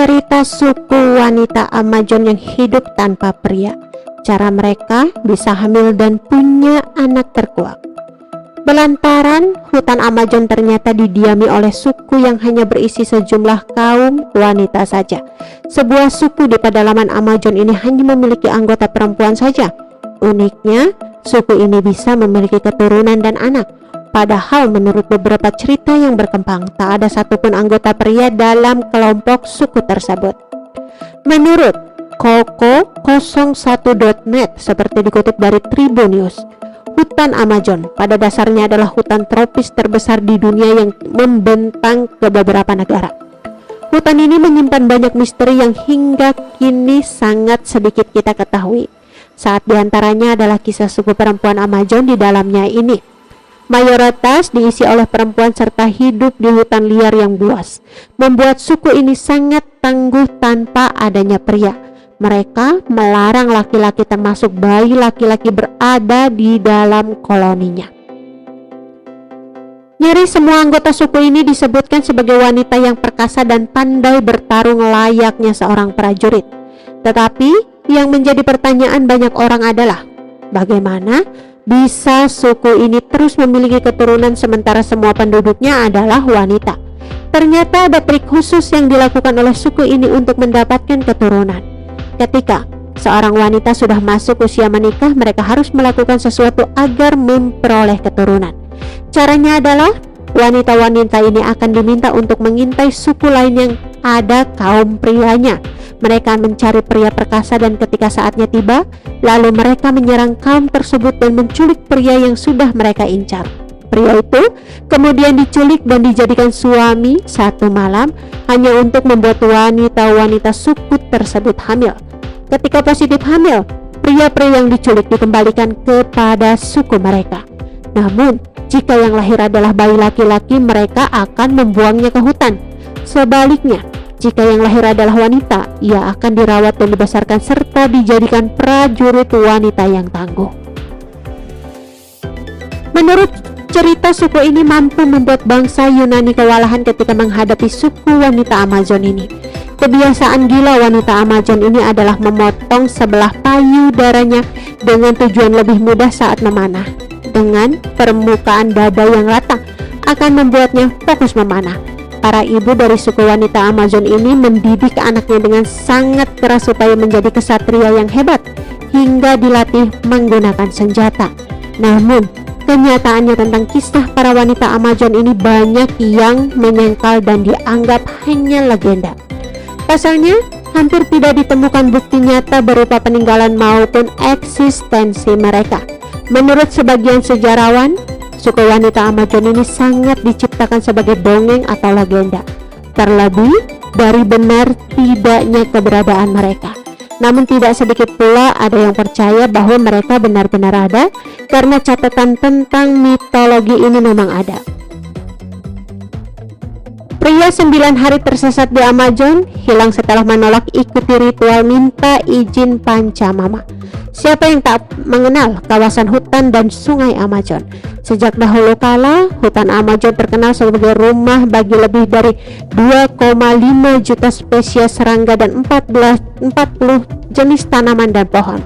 cerita suku wanita Amazon yang hidup tanpa pria. Cara mereka bisa hamil dan punya anak terkuak. Belantaran hutan Amazon ternyata didiami oleh suku yang hanya berisi sejumlah kaum wanita saja. Sebuah suku di pedalaman Amazon ini hanya memiliki anggota perempuan saja. Uniknya, suku ini bisa memiliki keturunan dan anak. Padahal menurut beberapa cerita yang berkembang, tak ada satupun anggota pria dalam kelompok suku tersebut. Menurut Koko01.net, seperti dikutip dari Tribun News, hutan Amazon pada dasarnya adalah hutan tropis terbesar di dunia yang membentang ke beberapa negara. Hutan ini menyimpan banyak misteri yang hingga kini sangat sedikit kita ketahui. Saat diantaranya adalah kisah suku perempuan Amazon di dalamnya ini. Mayoritas diisi oleh perempuan serta hidup di hutan liar yang luas, membuat suku ini sangat tangguh tanpa adanya pria. Mereka melarang laki-laki termasuk bayi laki-laki berada di dalam koloninya. Nyaris semua anggota suku ini disebutkan sebagai wanita yang perkasa dan pandai bertarung layaknya seorang prajurit. Tetapi yang menjadi pertanyaan banyak orang adalah, bagaimana bisa suku ini terus memiliki keturunan sementara semua penduduknya adalah wanita? Ternyata ada trik khusus yang dilakukan oleh suku ini untuk mendapatkan keturunan. Ketika seorang wanita sudah masuk usia menikah, mereka harus melakukan sesuatu agar memperoleh keturunan. Caranya adalah wanita-wanita ini akan diminta untuk mengintai suku lain yang ada kaum prianya. Mereka mencari pria perkasa dan ketika saatnya tiba, lalu mereka menyerang kaum tersebut dan menculik pria yang sudah mereka incar. Pria itu kemudian diculik dan dijadikan suami satu malam hanya untuk membuat wanita-wanita suku tersebut hamil. Ketika positif hamil, pria-pria yang diculik dikembalikan kepada suku mereka. Namun, jika yang lahir adalah bayi laki-laki, mereka akan membuangnya ke hutan. Sebaliknya, jika yang lahir adalah wanita, ia akan dirawat dan dibesarkan serta dijadikan prajurit wanita yang tangguh. Menurut cerita, suku ini mampu membuat bangsa Yunani kewalahan ketika menghadapi suku wanita Amazon ini. Kebiasaan gila wanita Amazon ini adalah memotong sebelah payudaranya dengan tujuan lebih mudah saat memanah. Dengan permukaan dada yang rata akan membuatnya fokus memanah. Para ibu dari suku wanita Amazon ini mendidik anaknya dengan sangat keras supaya menjadi kesatria yang hebat hingga dilatih menggunakan senjata. Namun, kenyataannya tentang kisah para wanita Amazon ini banyak yang menyangkal dan dianggap hanya legenda. Pasalnya, hampir tidak ditemukan bukti nyata berupa peninggalan maupun eksistensi mereka. Menurut sebagian sejarawan, suku wanita Amazon ini sangat diciptakan sebagai dongeng atau legenda, terlebih dari benar tidaknya keberadaan mereka. Namun tidak sedikit pula ada yang percaya bahwa mereka benar-benar ada karena catatan tentang mitologi ini memang ada. Pria 9 hari tersesat di Amazon hilang setelah menolak ikuti ritual minta izin Pancamama. Siapa yang tak mengenal kawasan hutan dan sungai Amazon? Sejak dahulu kala, hutan Amazon terkenal sebagai rumah bagi lebih dari 2,5 juta spesies serangga dan 40 jenis tanaman dan pohon.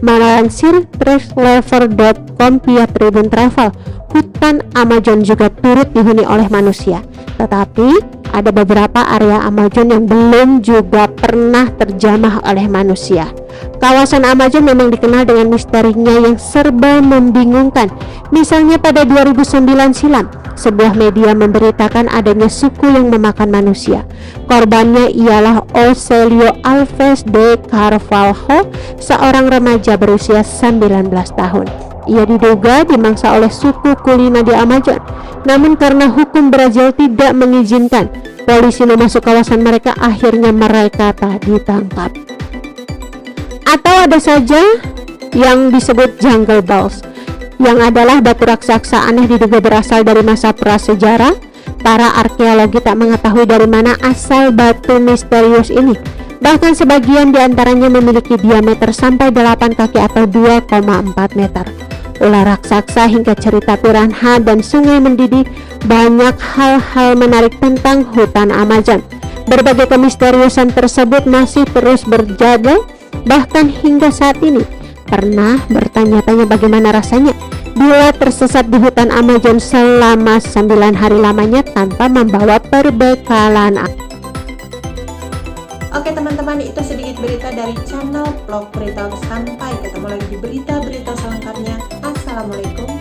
Melansir travelover.com via Tribun Travel, hutan Amazon juga turut dihuni oleh manusia. Tetapi ada beberapa area Amazon yang belum juga pernah terjamah oleh manusia. Kawasan Amazon memang dikenal dengan misterinya yang serba membingungkan. Misalnya pada 2009 silam, sebuah media memberitakan adanya suku yang memakan manusia. Korbannya ialah Ocelio Alves de Carvalho, seorang remaja berusia 19 tahun. Ia diduga dimangsa oleh suku Kulina di Amazon. Namun karena hukum Brazil tidak mengizinkan polisi memasuk kawasan mereka, akhirnya mereka tak ditangkap. Atau ada saja yang disebut jungle balls, yang adalah batu raksasa aneh diduga berasal dari masa prasejarah. Para arkeologi tak mengetahui dari mana asal batu misterius ini. Bahkan sebagian diantaranya memiliki diameter sampai 8 kaki atau 2,4 meter. Ular raksasa hingga cerita piranha dan sungai mendidih, banyak hal-hal menarik tentang hutan Amazon. Berbagai kemisteriusan tersebut masih terus berjaga, bahkan hingga saat ini. Pernah bertanya-tanya bagaimana rasanya bila tersesat di hutan Amazon selama 9 hari lamanya tanpa membawa perbekalan. Oke teman-teman, itu sedikit berita dari channel Vlog Berita. Sampai ketemu lagi di berita-berita selengkapnya. Assalamualaikum